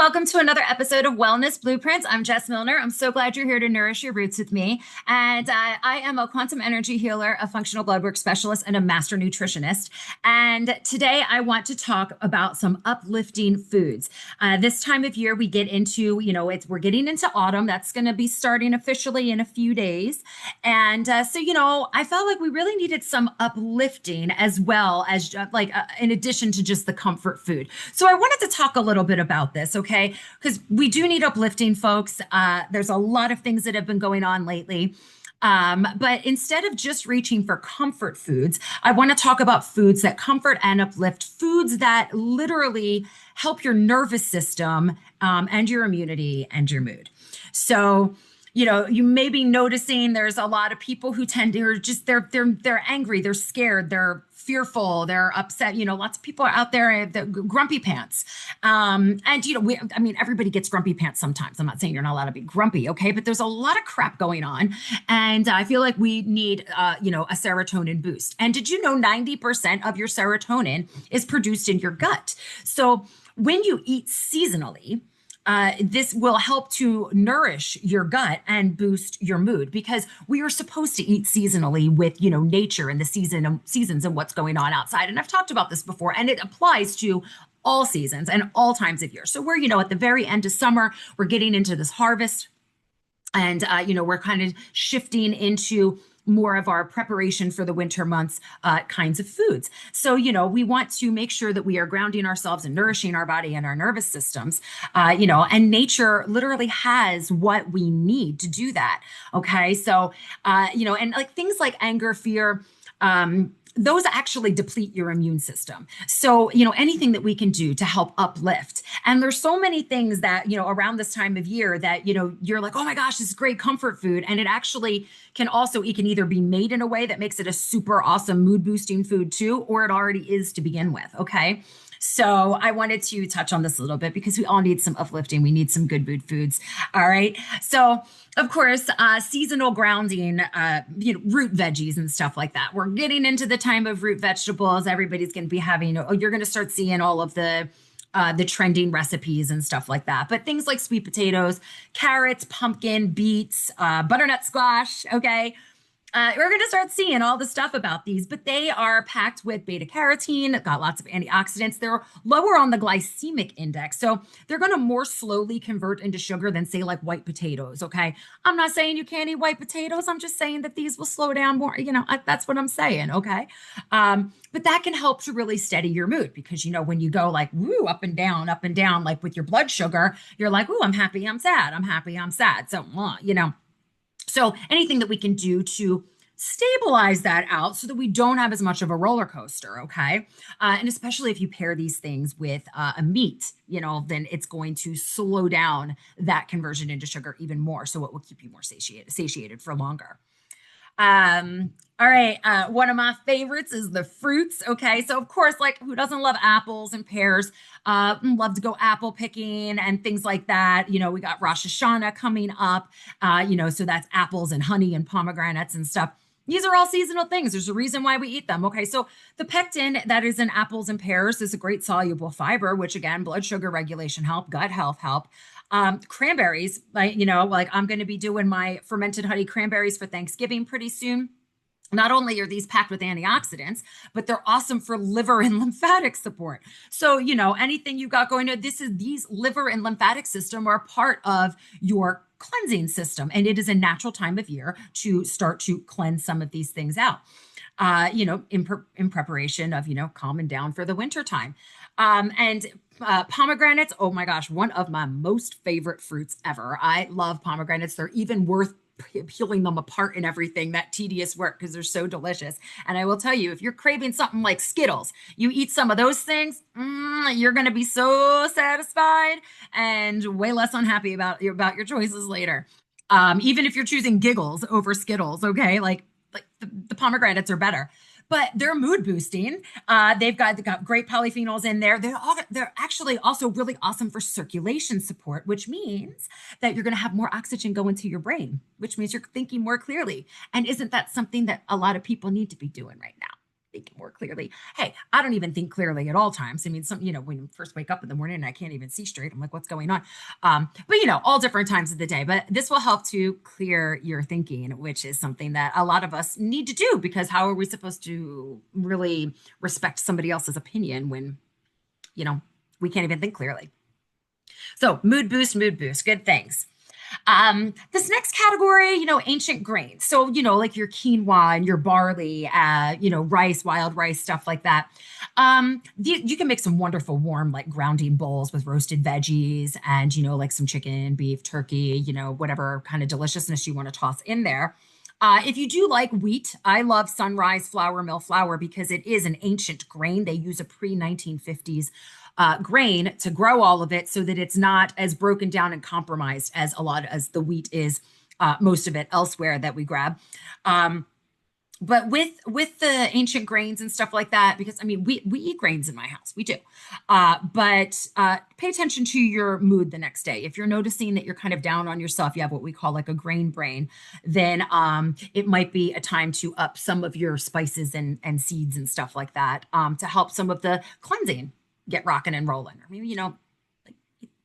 welcome to another episode of Wellness Blueprints. I'm Jess Milner. I'm so glad you're here to nourish your roots with me. And I am a quantum energy healer, a functional bloodwork specialist, and a master nutritionist. And today I want to talk about some uplifting foods. This time of year, we get into, we're getting into autumn. That's going to be starting officially in a few days. And I felt like we really needed some uplifting as well as in addition to just the comfort food. So I wanted to talk a little bit about this, okay? Because we do need uplifting, folks. There's a lot of things that have been going on lately. But instead of just reaching for comfort foods, I want to talk about foods that comfort and uplift, foods that literally help your nervous system and your immunity and your mood. So, you may be noticing there's a lot of people who tend to they're angry, they're scared, they're fearful, they're upset. Lots of people are out there, grumpy pants. Everybody gets grumpy pants sometimes. I'm not saying you're not allowed to be grumpy, okay? But there's a lot of crap going on. And I feel like we need, a serotonin boost. And did you know 90% of your serotonin is produced in your gut? So when you eat seasonally, this will help to nourish your gut and boost your mood because we are supposed to eat seasonally with, nature and the seasons and what's going on outside. And I've talked about this before, and it applies to all seasons and all times of year. So we're, at the very end of summer, we're getting into this harvest and, we're kind of shifting into more of our preparation for the winter months kinds of foods. So, we want to make sure that we are grounding ourselves and nourishing our body and our nervous systems, and nature literally has what we need to do that. Okay. So, and like things like anger, fear, those actually deplete your immune system. So, anything that we can do to help uplift. And there's so many things that, around this time of year that, you're like, oh my gosh, this is great comfort food. And it actually it can either be made in a way that makes it a super awesome mood boosting food too, or it already is to begin with. Okay. So I wanted to touch on this a little bit because we all need some uplifting. We need some good mood foods. All right. So of course, seasonal grounding, root veggies and stuff like that. We're getting into the time of root vegetables. Everybody's going to be having, you're going to start seeing all of the trending recipes and stuff like that. But things like sweet potatoes, carrots, pumpkin, beets, butternut squash. Okay. We're going to start seeing all the stuff about these, but they are packed with beta carotene, got lots of antioxidants. They're lower on the glycemic index. So they're going to more slowly convert into sugar than, say, like white potatoes. Okay. I'm not saying you can't eat white potatoes. I'm just saying that these will slow down more. That's what I'm saying. Okay. But that can help to really steady your mood because, when you go like, woo, up and down, like with your blood sugar, you're like, ooh, I'm happy, I'm sad. I'm happy, I'm sad. So, So anything that we can do to stabilize that out so that we don't have as much of a roller coaster, okay? And especially if you pair these things with a meat, then it's going to slow down that conversion into sugar even more. So it will keep you more satiated for longer. All right. One of my favorites is the fruits. Okay. So of course, like who doesn't love apples and pears? Love to go apple picking and things like that. We got Rosh Hashanah coming up, so that's apples and honey and pomegranates and stuff. These are all seasonal things. There's a reason why we eat them. Okay. So the pectin that is in apples and pears is a great soluble fiber, which again, blood sugar regulation help, gut health help. Cranberries, like I'm going to be doing my fermented honey cranberries for Thanksgiving pretty soon. Not only are these packed with antioxidants, but they're awesome for liver and lymphatic support. So, anything you got going on, these liver and lymphatic system are part of your cleansing system. And it is a natural time of year to start to cleanse some of these things out, in preparation of, calming down for the winter time. Pomegranates, oh my gosh, one of my most favorite fruits ever. I love pomegranates. They're even worth peeling them apart and everything, that tedious work, because they're so delicious. And I will tell you, if you're craving something like Skittles, you eat some of those things, you're going to be so satisfied and way less unhappy about your choices later. Even if you're choosing Giggles over Skittles, okay, like the pomegranates are better. But they're mood boosting. They've got great polyphenols in there. They're actually also really awesome for circulation support, which means that you're going to have more oxygen go into your brain, which means you're thinking more clearly. And isn't that something that a lot of people need to be doing right now? thinking more clearly. Hey, I don't even think clearly at all times. I mean, when you first wake up in the morning and I can't even see straight, I'm like, what's going on? But all different times of the day. But this will help to clear your thinking, which is something that a lot of us need to do, because how are we supposed to really respect somebody else's opinion when, you know, we can't even think clearly? So mood boost, good things. This next category, ancient grains. So, like your quinoa and your barley, rice, wild rice, stuff like that. You can make some wonderful warm, like grounding bowls with roasted veggies and, like some chicken, beef, turkey, whatever kind of deliciousness you want to toss in there. If you do like wheat, I love Sunrise flour mill flour because it is an ancient grain. They use a pre-1950s grain to grow all of it so that it's not as broken down and compromised as the wheat is, most of it elsewhere that we grab. But with the ancient grains and stuff like that, because I mean, we eat grains in my house, we do. But pay attention to your mood the next day. If you're noticing that you're kind of down on yourself, you have what we call like a grain brain, then it might be a time to up some of your spices and seeds and stuff like that, to help some of the cleansing get rocking and rolling. Or maybe, like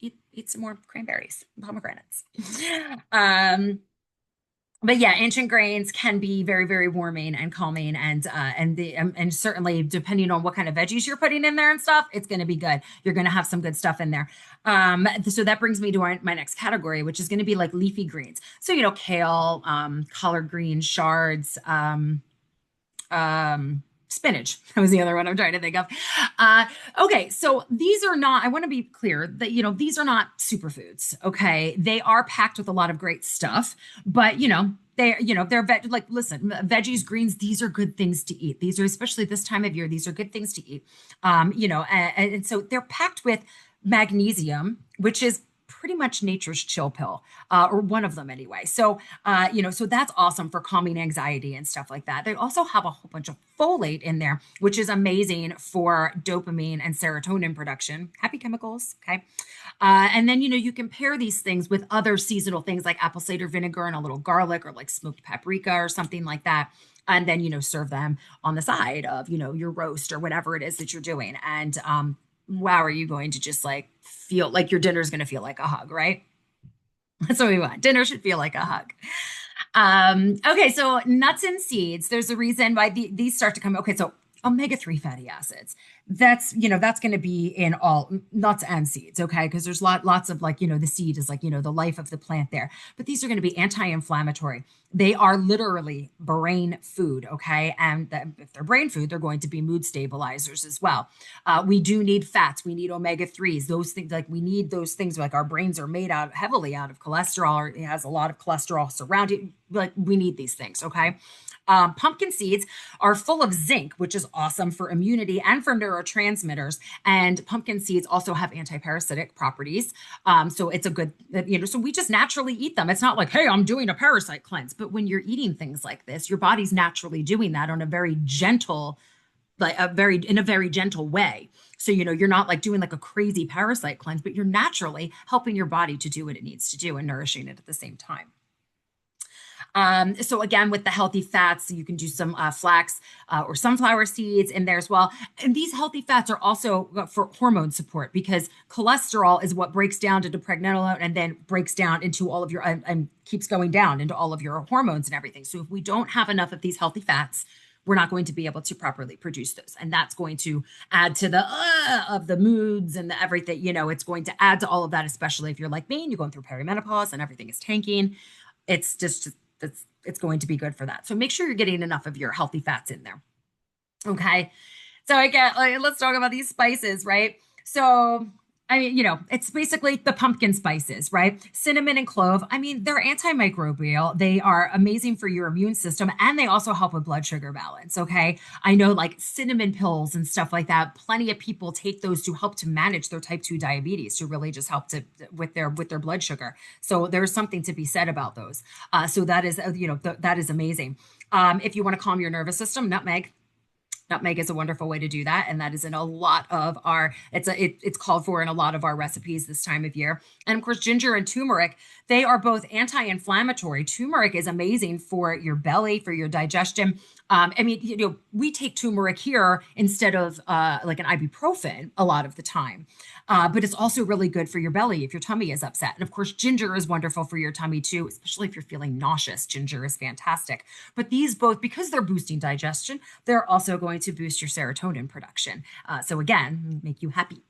eat some more cranberries, pomegranates. But yeah, ancient grains can be very, very warming and calming, and certainly depending on what kind of veggies you're putting in there and stuff, it's going to be good. You're going to have some good stuff in there. So that brings me to my next category, which is going to be like leafy greens. So kale, collard greens, shards, spinach. That was the other one I'm trying to think of. Okay, so these are not, I want to be clear that, these are not superfoods, okay? They are packed with a lot of great stuff, but, listen, veggies, greens, these are good things to eat. These are, especially this time of year, these are good things to eat. And so they're packed with magnesium, which is pretty much nature's chill pill, or one of them anyway. So, so that's awesome for calming anxiety and stuff like that. They also have a whole bunch of folate in there, which is amazing for dopamine and serotonin production. Happy chemicals. Okay. And then, you can pair these things with other seasonal things like apple cider vinegar and a little garlic, or like smoked paprika or something like that. And then, serve them on the side of, your roast or whatever it is that you're doing. And, wow, are you going to just like feel like your dinner is going to feel like a hug, right? That's what we want. Dinner should feel like a hug. Okay, so nuts and seeds. There's a reason why these start to come. Okay, so omega-3 fatty acids. That's going to be in all nuts and seeds, okay? Because there's lots of like, the seed is like, the life of the plant there. But these are going to be anti-inflammatory. They are literally brain food, okay? And if they're brain food, they're going to be mood stabilizers as well. We do need fats. We need omega-3s. Those things, like we need those things, like our brains are made heavily out of cholesterol, or it has a lot of cholesterol surrounding. Like we need these things, okay? Pumpkin seeds are full of zinc, which is awesome for immunity and for neurotransmitters. And pumpkin seeds also have anti-parasitic properties. So it's a good, so we just naturally eat them. It's not like, hey, I'm doing a parasite cleanse. But when you're eating things like this, your body's naturally doing that on a very gentle, in a very gentle way. So, you're not like doing like a crazy parasite cleanse, but you're naturally helping your body to do what it needs to do and nourishing it at the same time. So again, with the healthy fats, you can do some flax or sunflower seeds in there as well. And these healthy fats are also for hormone support, because cholesterol is what breaks down into pregnenolone and then breaks down into all of your, and keeps going down into all of your hormones and everything. So if we don't have enough of these healthy fats, we're not going to be able to properly produce those. And that's going to add to the of the moods and the everything, it's going to add to all of that, especially if you're like me and you're going through perimenopause and everything is tanking. It's just it's going to be good for that. So make sure you're getting enough of your healthy fats in there. Okay. So let's talk about these spices, right? So, I mean, it's basically the pumpkin spices, right? Cinnamon and clove. I mean, they're antimicrobial. They are amazing for your immune system, and they also help with blood sugar balance. Okay. I know like cinnamon pills and stuff like that. Plenty of people take those to help to manage their type 2 diabetes, to really just help with their blood sugar. So there's something to be said about those. So that is, that is amazing. If you want to calm your nervous system, nutmeg. Nutmeg is a wonderful way to do that. And that is in a lot of it's called for in a lot of our recipes this time of year. And of course, ginger and turmeric, they are both anti-inflammatory. Turmeric is amazing for your belly, for your digestion. I mean, we take turmeric here instead of like an ibuprofen a lot of the time. But it's also really good for your belly if your tummy is upset. And of course, ginger is wonderful for your tummy too, especially if you're feeling nauseous. Ginger is fantastic. But these both, because they're boosting digestion, they're also going to boost your serotonin production. So again, make you happy.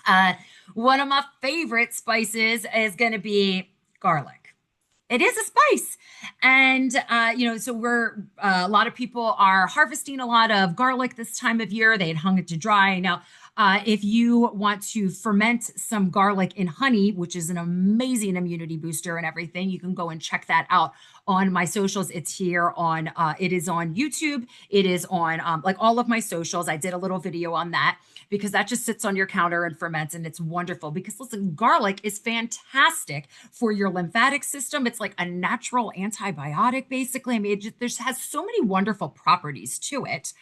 uh, One of my favorite spices is going to be garlic. It is a spice. And, so a lot of people are harvesting a lot of garlic this time of year. They had hung it to dry. Now, if you want to ferment some garlic in honey, which is an amazing immunity booster and everything, you can go and check that out on my socials. It's here on, it is on YouTube. It is on like all of my socials. I did a little video on that because that just sits on your counter and ferments, and it's wonderful because listen, garlic is fantastic for your lymphatic system. It's like a natural antibiotic, basically. I mean, it just has so many wonderful properties to it.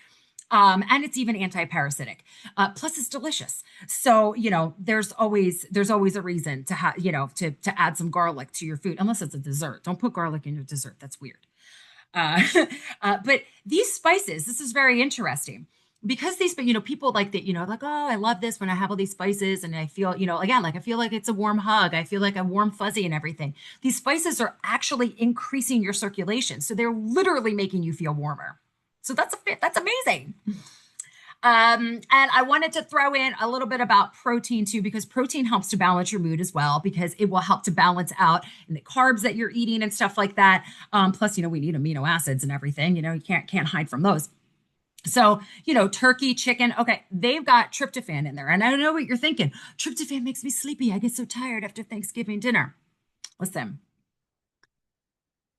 And it's even anti-parasitic. Plus, it's delicious. So, there's always a reason to have, to add some garlic to your food, unless it's a dessert. Don't put garlic in your dessert. That's weird. Uh, but these spices, this is very interesting because these, people like that, like, oh, I love this when I have all these spices and I feel, again, like I feel like it's a warm hug. I feel like a warm fuzzy and everything. These spices are actually increasing your circulation. So they're literally making you feel warmer. So that's amazing. And I wanted to throw in a little bit about protein too, because protein helps to balance your mood as well, because it will help to balance out the carbs that you're eating and stuff like that. Plus, we need amino acids and everything. You can't hide from those. So, turkey, chicken, okay, they've got tryptophan in there. And I don't know what you're thinking. Tryptophan makes me sleepy. I get so tired after Thanksgiving dinner. Listen,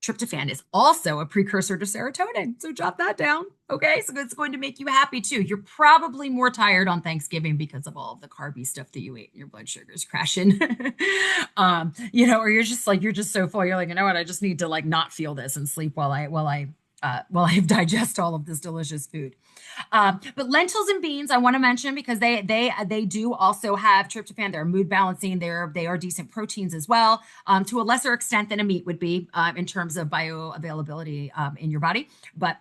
tryptophan is also a precursor to serotonin. So jot that down. Okay. So it's going to make you happy too. You're probably more tired on Thanksgiving because of all of the carby stuff that you ate and your blood sugar's crashing. Or you're just so full. You're like, you know what? I just need to like not feel this and sleep while I digest all of this delicious food. But lentils and beans, I want to mention because they do also have tryptophan. They're mood balancing. They are decent proteins as well, to a lesser extent than a meat would be in terms of bioavailability in your body. But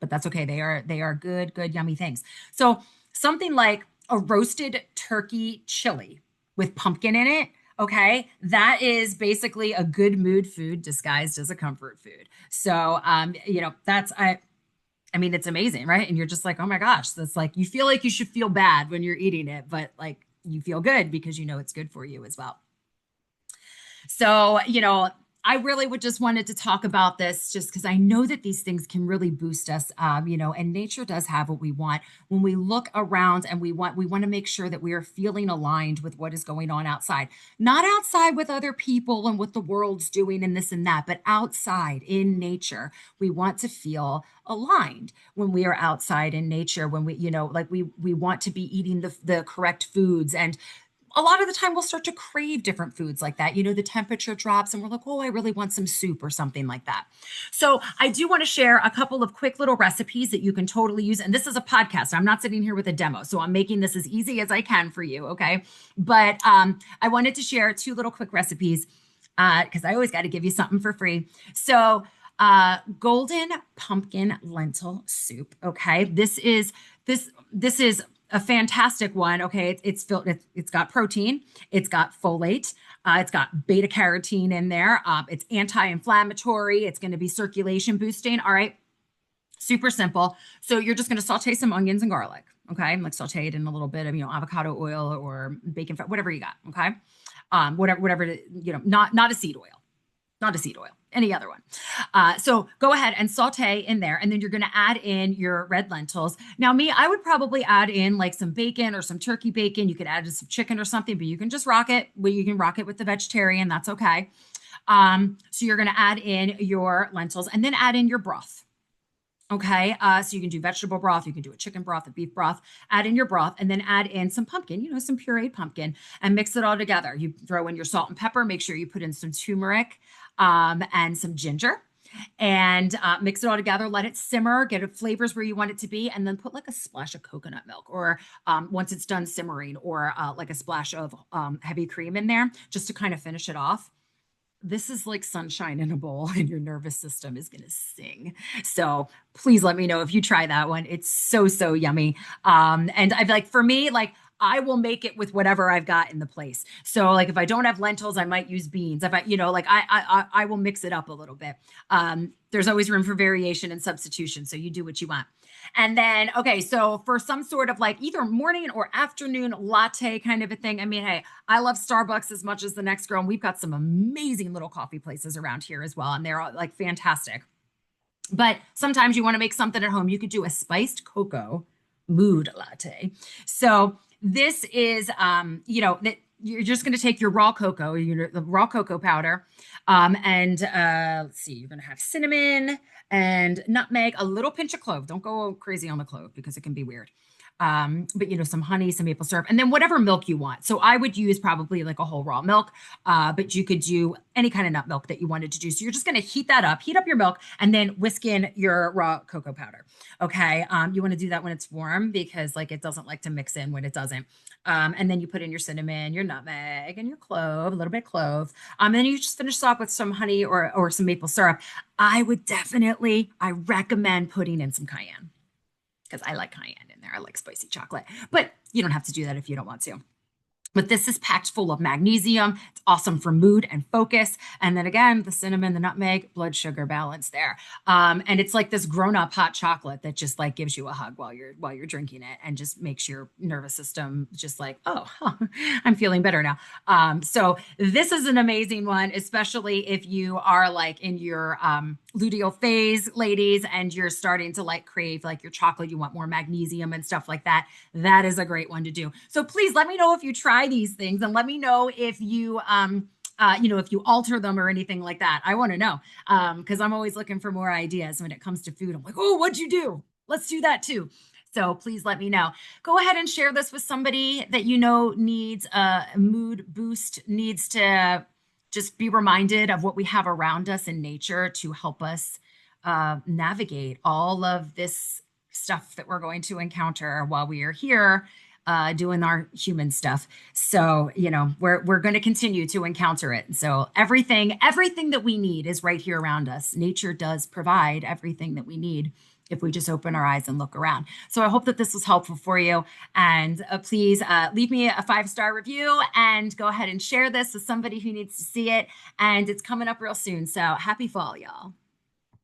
that's okay. They are good, yummy things. So something like a roasted turkey chili with pumpkin in it. Okay, that is basically a good mood food disguised as a comfort food. So, I mean, it's amazing, right? And you're just like, oh my gosh, that's like, you feel like you should feel bad when you're eating it, but like you feel good because it's good for you as well. So, I really would just wanted to talk about this just because I know that these things can really boost us, and nature does have what we want. When we look around and we want to make sure that we are feeling aligned with what is going on outside, not outside with other people and what the world's doing and this and that, but outside in nature. We want to feel aligned when we are outside in nature, when we want to be eating the correct foods. And a lot of the time we'll start to crave different foods like that. The temperature drops and we're like, oh, I really want some soup or something like that. So I do want to share a couple of quick little recipes that you can totally use. And this is a podcast. I'm not sitting here with a demo. So I'm making this as easy as I can for you. Okay. But I wanted to share two little quick recipes because I always got to give you something for free. So golden pumpkin lentil soup. Okay. This is a fantastic one. Okay. It's filled, it's got protein, it's got folate, it's got beta carotene in there. It's anti-inflammatory. It's going to be circulation boosting. All right. Super simple. So you're just going to saute some onions and garlic. Okay. Like saute it in a little bit of, avocado oil or bacon fat, whatever you got. Okay. Whatever, not a seed oil. Not a seed oil, any other one. So go ahead and saute in there, and then you're going to add in your red lentils. Now, I would probably add in like some bacon or some turkey bacon. You could add some chicken or something, but you can just rock it. Well, you can rock it with the vegetarian. That's okay. So you're going to add in your lentils and then add in your broth. Okay, so you can do vegetable broth, you can do a chicken broth, a beef broth, add in your broth, and then add in some pumpkin, some pureed pumpkin, and mix it all together. You throw in your salt and pepper, make sure you put in some turmeric and some ginger, and mix it all together, let it simmer, get it flavors where you want it to be, and then put like a splash of coconut milk, or once it's done simmering, or like a splash of heavy cream in there, just to kind of finish it off. this is like sunshine in a bowl, and your nervous system is going to sing. So please let me know if you try that one. It's so, so yummy. And I've like, for me, like, I will make it with whatever I've got in the place. So like if I don't have lentils, I might use beans. If I, like I will mix it up a little bit. There's always room for variation and substitution. So you do what you want. And then, okay, so for some sort of like either morning or afternoon latte kind of a thing. I mean, hey, I love Starbucks as much as the next girl. And we've got some amazing little coffee places around here as well. And they're all like fantastic. But sometimes you want to make something at home. You could do a spiced cocoa mood latte. So this is, that you're just going to take your raw cocoa, the raw cocoa powder, and let's see, you're going to have cinnamon and nutmeg, a little pinch of clove. Don't go crazy on the clove because it can be weird. But some honey, some maple syrup, and then whatever milk you want. So I would use probably like a whole raw milk, but you could do any kind of nut milk that you wanted to do. So you're just going to heat up your milk, and then whisk in your raw cocoa powder. Okay. You want to do that when it's warm because like it doesn't like to mix in when it doesn't. And then you put in your cinnamon, your nutmeg, and your clove, a little bit of clove. And then you just finish off with some honey or some maple syrup. I recommend putting in some cayenne because I like cayenne in there. I like spicy chocolate, but you don't have to do that if you don't want to. But this is packed full of magnesium. It's awesome for mood and focus. And then again, the cinnamon, the nutmeg, blood sugar balance there. And it's like this grown-up hot chocolate that just like gives you a hug while you're drinking it and just makes your nervous system just like, oh, I'm feeling better now. So this is an amazing one, especially if you are like in your luteal phase, ladies, and you're starting to like crave like your chocolate, you want more magnesium and stuff like that. That is a great one to do. So please let me know if you try these things, and let me know if you if you alter them or anything like that. I want to know because I'm always looking for more ideas when it comes to food. I'm like, oh, what'd you do? Let's do that too. So please let me know. Go ahead and share this with somebody that you know needs a mood boost, needs to just be reminded of what we have around us in nature to help us navigate all of this stuff that we're going to encounter while we are here doing our human stuff. So, we're going to continue to encounter it. So everything that we need is right here around us. Nature does provide everything that we need if we just open our eyes and look around. So I hope that this was helpful for you. And please leave me a 5-star review and go ahead and share this with somebody who needs to see it. And it's coming up real soon. So happy fall, y'all.